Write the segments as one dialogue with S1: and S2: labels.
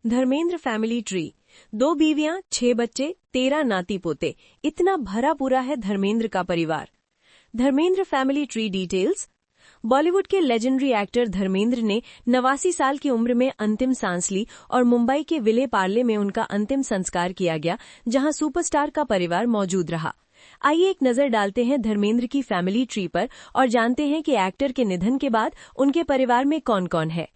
S1: Dharmendra family tree. 2 बीवियां, 6 बच्चे, 13 नाती पोते, इतना भरा पूरा है धर्मेंद्र का परिवार। Dharmendra family tree details. Bollywood के लेजेंडरी एक्टर धर्मेंद्र ने 89 साल की उम्र में अंतिम सांस ली और मुंबई के विले पार्ले में उनका अंतिम संस्कार किया गया, जहां सुपरस्टार का परिवार मौजूद रहा। आइए एक नजर डालते हैं धर्मेंद्र की फैमिली ट्री पर और जानते हैं कि एक्टर के निधन के बाद उनके परिवार में कौन कौन है।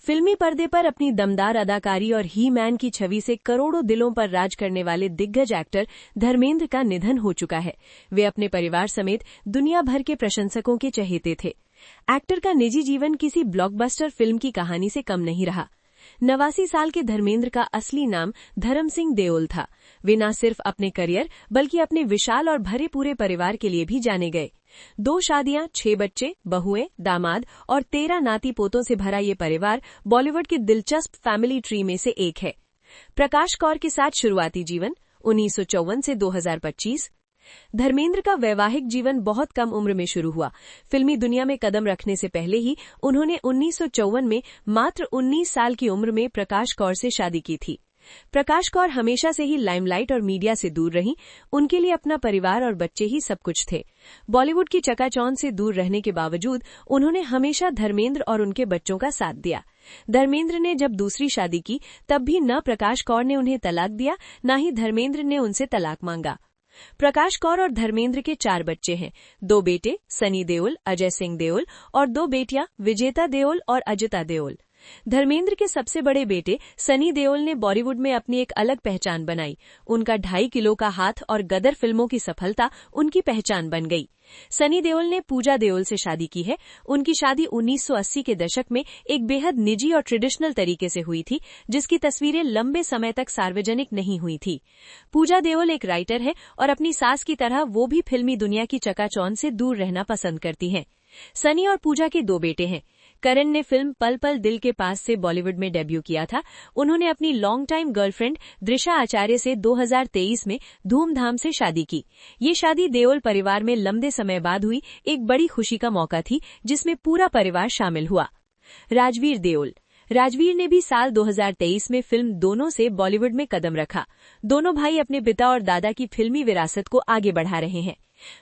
S1: फिल्मी पर्दे पर अपनी दमदार अदाकारी और ही मैन की छवि से करोड़ों दिलों पर राज करने वाले दिग्गज एक्टर धर्मेंद्र का निधन हो चुका है। वे अपने परिवार समेत दुनिया भर के प्रशंसकों के चहेते थे। एक्टर का निजी जीवन किसी ब्लॉकबस्टर फिल्म की कहानी से कम नहीं रहा। 89 साल के धर्मेंद्र का असली नाम धर्म सिंह देओल था। वे न सिर्फ अपने करियर बल्कि अपने विशाल और भरे पूरे परिवार के लिए भी जाने गए। 2 शादियां, 6 बच्चे, बहुएं, दामाद और 13 नाती पोतों से भरा ये परिवार बॉलीवुड की दिलचस्प फैमिली ट्री में से एक है। प्रकाश कौर के साथ शुरुआती जीवन 1954 से 2025। धर्मेंद्र का वैवाहिक जीवन बहुत कम उम्र में शुरू हुआ। फिल्मी दुनिया में कदम रखने से पहले ही उन्होंने 1954 में मात्र 19 साल की उम्र में प्रकाश कौर से शादी की थी। प्रकाश कौर हमेशा से ही लाइमलाइट और मीडिया से दूर रहीं। उनके लिए अपना परिवार और बच्चे ही सब कुछ थे। बॉलीवुड की चकाचौंध से दूर रहने के बावजूद उन्होंने हमेशा धर्मेंद्र और उनके बच्चों का साथ दिया। धर्मेंद्र ने जब दूसरी शादी की तब भी न प्रकाश कौर ने उन्हें तलाक दिया, न ही धर्मेंद्र ने उनसे तलाक मांगा। प्रकाश कौर और धर्मेंद्र के 4 बच्चे हैं। 2 बेटे सनी देओल, अजय सिंह देओल और 2 बेटियां विजेता देओल और अजिता देओल। धर्मेंद्र के सबसे बड़े बेटे सनी देओल ने बॉलीवुड में अपनी एक अलग पहचान बनाई। उनका 2.5 किलो का हाथ और गदर फिल्मों की सफलता उनकी पहचान बन गई। सनी देओल ने पूजा देओल से शादी की है। उनकी शादी 1980 के दशक में एक बेहद निजी और ट्रेडिशनल तरीके से हुई थी, जिसकी तस्वीरें लंबे समय तक सार्वजनिक नहीं हुई थी। पूजा देओल एक राइटर है और अपनी सास की तरह वो भी फिल्मी दुनिया की चकाचौंध से दूर रहना पसंद करती हैं। सनी और पूजा के 2 बेटे हैं। करण ने फिल्म पल पल दिल के पास से बॉलीवुड में डेब्यू किया था। उन्होंने अपनी लॉन्ग टाइम गर्लफ्रेंड दृशा आचार्य से 2023 में धूमधाम से शादी की। ये शादी देओल परिवार में लंबे समय बाद हुई एक बड़ी खुशी का मौका थी, जिसमें पूरा परिवार शामिल हुआ। राजवीर देओल। राजवीर ने भी साल 2023 में फिल्म दोनों से बॉलीवुड में कदम रखा। दोनों भाई अपने पिता और दादा की फिल्मी विरासत को आगे बढ़ा रहे हैं।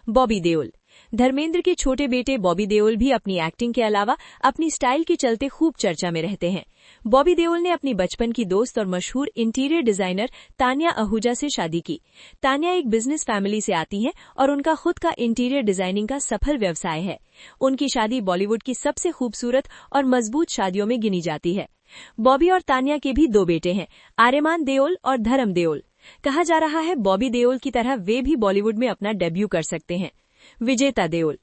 S1: बॉबी देओल। धर्मेंद्र के छोटे बेटे बॉबी देओल भी अपनी एक्टिंग के अलावा अपनी स्टाइल के चलते खूब चर्चा में रहते हैं। बॉबी देओल ने अपनी बचपन की दोस्त और मशहूर इंटीरियर डिजाइनर तान्या आहूजा से शादी की। तान्या एक बिजनेस फैमिली से आती हैं और उनका खुद का इंटीरियर डिजाइनिंग का सफल व्यवसाय है। उनकी शादी बॉलीवुड की सबसे खूबसूरत और मजबूत शादियों में गिनी जाती है। बॉबी और तान्या के भी 2 बेटे हैं, आर्यमान देओल और धर्म देओल। कहा जा रहा है बॉबी देओल की तरह वे भी बॉलीवुड में अपना डेब्यू कर सकते हैं। विजेता देओल।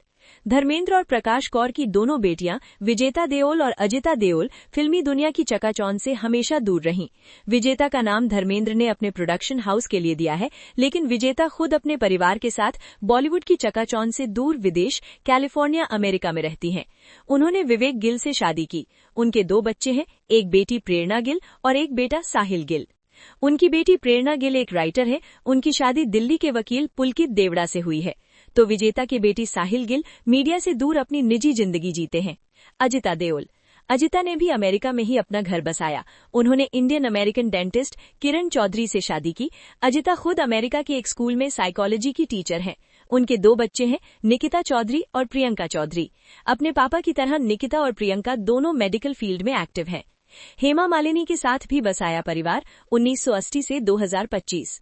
S1: धर्मेंद्र और प्रकाश कौर की दोनों बेटियां विजेता देओल और अजिता देओल फिल्मी दुनिया की चकाचौंध से हमेशा दूर रहीं। विजेता का नाम धर्मेंद्र ने अपने प्रोडक्शन हाउस के लिए दिया है, लेकिन विजेता खुद अपने परिवार के साथ बॉलीवुड की चकाचौंध से दूर विदेश कैलिफोर्निया, अमेरिका में रहती हैं। उन्होंने विवेक गिल से शादी की। उनके 2 बच्चे हैं, एक बेटी प्रेरणा गिल और एक बेटा साहिल गिल। उनकी बेटी प्रेरणा गिल एक राइटर है। उनकी शादी दिल्ली के वकील पुलकित देवड़ा से हुई है। तो विजेता की बेटी साहिल गिल मीडिया से दूर अपनी निजी जिंदगी जीते हैं। अजिता देओल। अजिता ने भी अमेरिका में ही अपना घर बसाया। उन्होंने Indian American dentist Kiran Chaudhary से शादी की। अजिता खुद अमेरिका के एक स्कूल में साइकोलॉजी की टीचर हैं। उनके 2 बच्चे हैं, निकिता चौधरी और प्रियंका चौधरी। अपने पापा की तरह निकिता और प्रियंका दोनों मेडिकल फील्ड में एक्टिव हैं। हेमा मालिनी के साथ भी बसाया परिवार 1980 से 2025।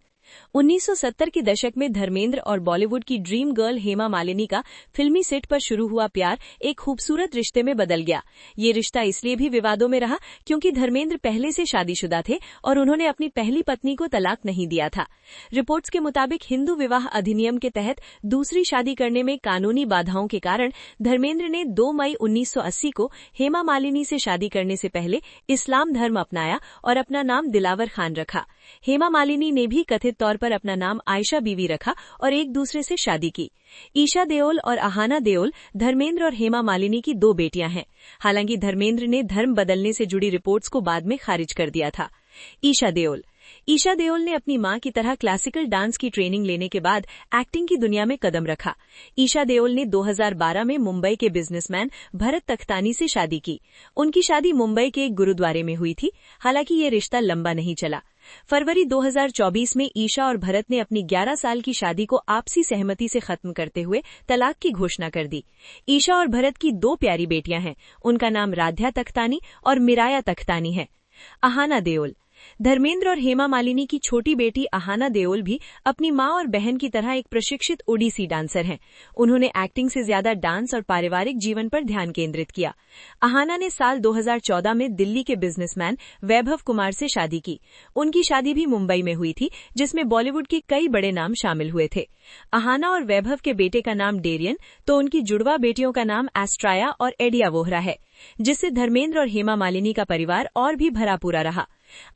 S1: 1970 के दशक में धर्मेंद्र और बॉलीवुड की ड्रीम गर्ल हेमा मालिनी का फिल्मी सेट पर शुरू हुआ प्यार एक खूबसूरत रिश्ते में बदल गया। ये रिश्ता इसलिए भी विवादों में रहा क्योंकि धर्मेंद्र पहले से शादीशुदा थे और उन्होंने अपनी पहली पत्नी को तलाक नहीं दिया था। रिपोर्ट्स के मुताबिक हिंदू विवाह अधिनियम के तहत दूसरी शादी करने में कानूनी बाधाओं के कारण धर्मेंद्र ने 2 मई 1980 को हेमा मालिनी से शादी करने से पहले इस्लाम धर्म अपनाया और अपना नाम दिलावर खान रखा। हेमा मालिनी ने भी कथित तौर पर अपना नाम आयशा बीवी रखा और एक दूसरे से शादी की। ईशा देओल और आहाना देओल धर्मेंद्र और हेमा मालिनी की 2 बेटियां हैं। हालांकि धर्मेंद्र ने धर्म बदलने से जुड़ी रिपोर्ट्स को बाद में खारिज कर दिया था। ईशा देओल। ईशा देओल ने अपनी मां की तरह क्लासिकल डांस की ट्रेनिंग लेने के बाद एक्टिंग की दुनिया में कदम रखा। ईशा देओल ने 2012 में मुंबई के बिजनेसमैन भरत तख्तानी से शादी की। उनकी शादी मुंबई के एक गुरुद्वारे में हुई थी। हालांकि ये रिश्ता लंबा नहीं चला। फरवरी 2024 में ईशा और भरत ने अपनी 11 साल की शादी को आपसी सहमति से खत्म करते हुए तलाक की घोषणा कर दी। ईशा और भरत की 2 प्यारी बेटियां हैं। उनका नाम राध्या तख्तानी और मिराया तख्तानी है। अहाना देओल। धर्मेंद्र और हेमा मालिनी की छोटी बेटी अहाना देओल भी अपनी मां और बहन की तरह एक प्रशिक्षित ओडिसी डांसर हैं। उन्होंने एक्टिंग से ज्यादा डांस और पारिवारिक जीवन पर ध्यान केंद्रित किया। अहाना ने साल 2014 में दिल्ली के बिजनेसमैन वैभव कुमार से शादी की। उनकी शादी भी मुंबई में हुई थी, जिसमें बॉलीवुड के कई बड़े नाम शामिल हुए थे। अहाना और वैभव के बेटे का नाम डेरियन तो उनकी जुड़वा बेटियों का नाम एस्ट्राया और एडिया वोहरा है, जिससे धर्मेंद्र और हेमा मालिनी का परिवार और भी भरा पूरा रहा।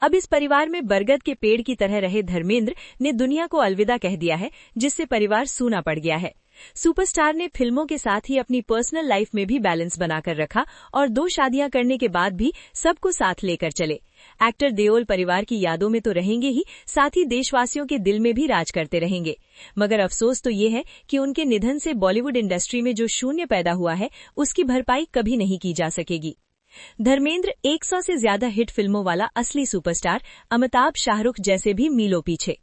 S1: अब इस परिवार में बरगद के पेड़ की तरह रहे धर्मेंद्र ने दुनिया को अलविदा कह दिया है, जिससे परिवार सूना पड़ गया है। सुपरस्टार ने फिल्मों के साथ ही अपनी पर्सनल लाइफ में भी बैलेंस बनाकर रखा और 2 शादियां करने के बाद भी सबको साथ लेकर चले। एक्टर देओल परिवार की यादों में तो रहेंगे ही, साथ ही देशवासियों के दिल में भी राज करते रहेंगे। मगर अफसोस तो ये है कि उनके निधन से बॉलीवुड इंडस्ट्री में जो शून्य पैदा हुआ है, उसकी भरपाई कभी नहीं की जा सकेगी। धर्मेंद्र 100 से ज्यादा हिट फिल्मों वाला असली सुपरस्टार, अमिताभ, शाहरुख जैसे भी मीलों पीछे।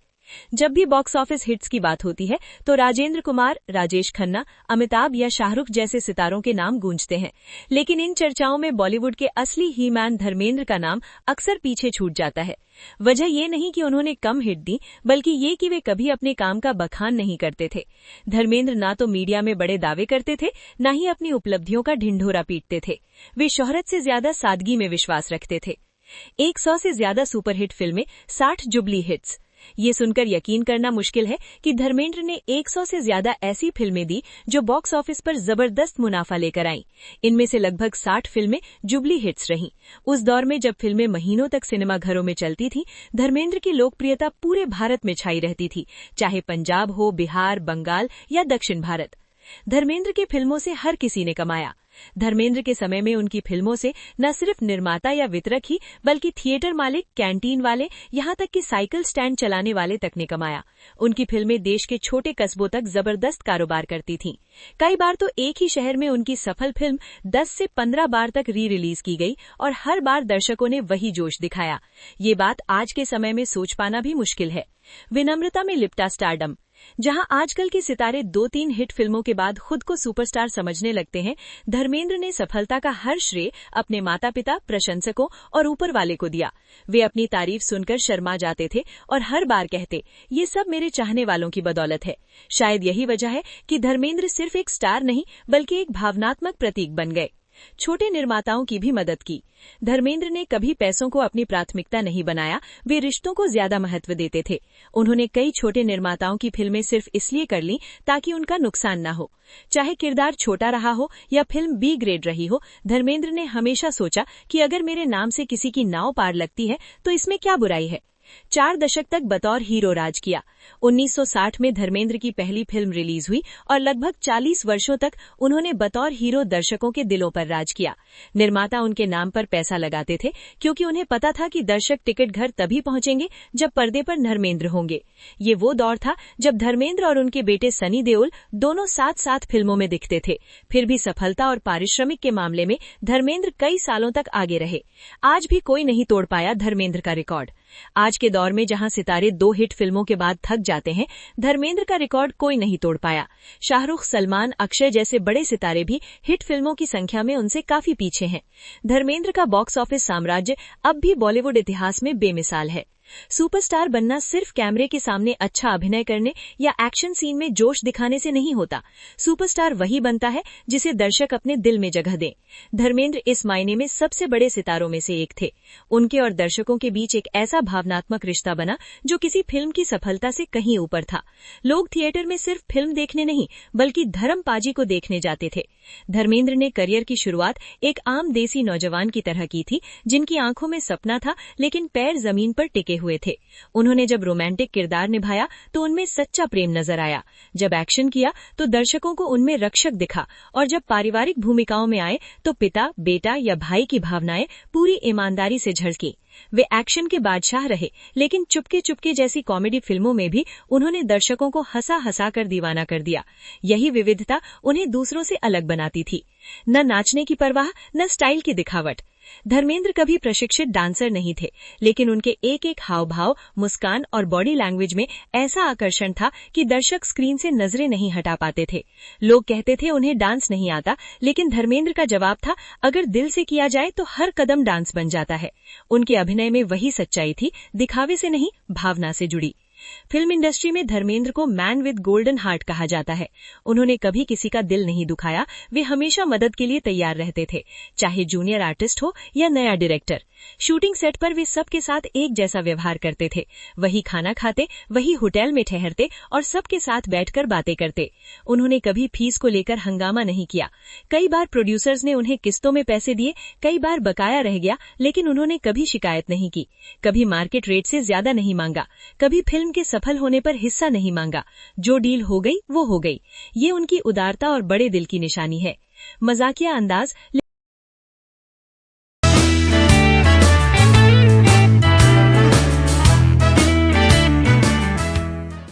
S1: जब भी बॉक्स ऑफिस हिट्स की बात होती है तो राजेंद्र कुमार, राजेश खन्ना, अमिताभ या शाहरुख जैसे सितारों के नाम गूंजते हैं। लेकिन इन चर्चाओं में बॉलीवुड के असली ही मैन धर्मेंद्र का नाम अक्सर पीछे छूट जाता है। वजह ये नहीं कि उन्होंने कम हिट दी, बल्कि ये कि वे कभी अपने काम का बखान नहीं करते थे। धर्मेंद्र ना तो मीडिया में बड़े दावे करते थे, न ही अपनी उपलब्धियों का ढिंढोरा पीटते थे। वे शोहरत से ज्यादा सादगी में विश्वास रखते थे। 100 से ज्यादा सुपरहिट फिल्में, 60 जुबली हिट्स। ये सुनकर यकीन करना मुश्किल है कि धर्मेंद्र ने 100 से ज्यादा ऐसी फिल्में दी जो बॉक्स ऑफिस पर जबरदस्त मुनाफा लेकर आईं। इनमें से लगभग 60 फिल्में जुबली हिट्स रहीं। उस दौर में जब फिल्में महीनों तक सिनेमाघरों में चलती थीं, धर्मेंद्र की लोकप्रियता पूरे भारत में छाई रहती थी, चाहे पंजाब हो, बिहार, बंगाल या दक्षिण भारत। धर्मेंद्र की फिल्मों से हर किसी ने कमाया। धर्मेंद्र के समय में उनकी फिल्मों से न सिर्फ निर्माता या वितरक ही, बल्कि थिएटर मालिक, कैंटीन वाले, यहां तक कि साइकिल स्टैंड चलाने वाले तक ने कमाया। उनकी फिल्में देश के छोटे कस्बों तक जबरदस्त कारोबार करती थीं। कई बार तो एक ही शहर में उनकी सफल फिल्म 10 से 15 बार तक री रिलीज की गई और हर बार दर्शकों ने वही जोश दिखाया। ये बात आज के समय में सोच पाना भी मुश्किल है। विनम्रता में लिपटा स्टारडम। जहां आजकल के सितारे 2-3 हिट फिल्मों के बाद खुद को सुपरस्टार समझने लगते हैं, धर्मेंद्र ने सफलता का हर श्रेय अपने माता पिता, प्रशंसकों और ऊपर वाले को दिया। वे अपनी तारीफ सुनकर शर्मा जाते थे और हर बार कहते, ये सब मेरे चाहने वालों की बदौलत है। शायद यही वजह है कि धर्मेंद्र सिर्फ एक स्टार नहीं, बल्कि एक भावनात्मक प्रतीक बन गए। छोटे निर्माताओं की भी मदद की। धर्मेंद्र ने कभी पैसों को अपनी प्राथमिकता नहीं बनाया, वे रिश्तों को ज्यादा महत्व देते थे। उन्होंने कई छोटे निर्माताओं की फिल्में सिर्फ इसलिए कर ली ताकि उनका नुकसान न हो। चाहे किरदार छोटा रहा हो या फिल्म बी ग्रेड रही हो, धर्मेंद्र ने हमेशा सोचा कि अगर मेरे नाम से किसी की नाव पार लगती है तो इसमें क्या बुराई है। 4 दशक तक बतौर हीरो राज किया। 1960 में धर्मेंद्र की पहली फिल्म रिलीज हुई और लगभग 40 वर्षों तक उन्होंने बतौर हीरो दर्शकों के दिलों पर राज किया। निर्माता उनके नाम पर पैसा लगाते थे, क्योंकि उन्हें पता था कि दर्शक टिकट घर तभी पहुंचेंगे जब पर्दे पर धर्मेंद्र होंगे। ये वो दौर था जब धर्मेंद्र और उनके बेटे सनी देओल दोनों साथ साथ फिल्मों में दिखते थे। फिर भी सफलता और पारिश्रमिक के मामले में धर्मेंद्र कई सालों तक आगे रहे। आज भी कोई नहीं तोड़ पाया धर्मेंद्र का रिकॉर्ड। आज के दौर में जहां सितारे 2 हिट फिल्मों के बाद थक जाते हैं, धर्मेंद्र का रिकॉर्ड कोई नहीं तोड़ पाया। शाहरुख, सलमान, अक्षय जैसे बड़े सितारे भी हिट फिल्मों की संख्या में उनसे काफी पीछे हैं। धर्मेंद्र का बॉक्स ऑफिस साम्राज्य अब भी बॉलीवुड इतिहास में बेमिसाल है। सुपरस्टार बनना सिर्फ कैमरे के सामने अच्छा अभिनय करने या एक्शन सीन में जोश दिखाने से नहीं होता। सुपरस्टार वही बनता है जिसे दर्शक अपने दिल में जगह दें। धर्मेंद्र इस मायने में सबसे बड़े सितारों में से एक थे। उनके और दर्शकों के बीच एक ऐसा भावनात्मक रिश्ता बना जो किसी फिल्म की सफलता से कहीं ऊपर था। लोग थिएटर में सिर्फ फिल्म देखने नहीं, बल्कि धर्म पाजी को देखने जाते थे। धर्मेंद्र ने करियर की शुरुआत एक आम देसी नौजवान की तरह की थी, जिनकी आंखों में सपना था लेकिन पैर जमीन पर टिके टिके हुए थे। उन्होंने जब रोमांटिक किरदार निभाया तो उनमें सच्चा प्रेम नजर आया, जब एक्शन किया तो दर्शकों को उनमें रक्षक दिखा, और जब पारिवारिक भूमिकाओं में आए तो पिता, बेटा या भाई की भावनाएं पूरी ईमानदारी से झलकी। वे एक्शन के बादशाह रहे, लेकिन चुपके चुपके जैसी कॉमेडी फिल्मों में भी उन्होंने दर्शकों को हंसा हंसा कर दीवाना कर दिया। यही विविधता उन्हें दूसरों से अलग बनाती थी। न नाचने की परवाह, न स्टाइल की दिखावट। धर्मेंद्र कभी प्रशिक्षित डांसर नहीं थे, लेकिन उनके एक एक हाव भाव, मुस्कान और बॉडी लैंग्वेज में ऐसा आकर्षण था कि दर्शक स्क्रीन से नजरें नहीं हटा पाते थे। लोग कहते थे उन्हें डांस नहीं आता, लेकिन धर्मेंद्र का जवाब था, अगर दिल से किया जाए तो हर कदम डांस बन जाता है। उनके अभिनय में वही सच्चाई थी, दिखावे से नहीं, भावना से जुड़ी। फिल्म इंडस्ट्री में धर्मेंद्र को मैन विद गोल्डन हार्ट कहा जाता है। उन्होंने कभी किसी का दिल नहीं दुखाया, वे हमेशा मदद के लिए तैयार रहते थे, चाहे जूनियर आर्टिस्ट हो या नया डायरेक्टर। शूटिंग सेट पर वे सबके साथ एक जैसा व्यवहार करते थे, वही खाना खाते, वही होटल में ठहरते और सबके साथ बैठकर बातें करते। उन्होंने कभी फीस को लेकर हंगामा नहीं किया। कई बार प्रोड्यूसर्स ने उन्हें किस्तों में पैसे दिए, कई बार बकाया रह गया, लेकिन उन्होंने कभी शिकायत नहीं की। कभी मार्केट रेट से ज्यादा नहीं मांगा, कभी फिल्म के सफल होने पर हिस्सा नहीं मांगा। जो डील हो गई वो हो गई। ये उनकी उदारता और बड़े दिल की निशानी है। मजाकिया अंदाज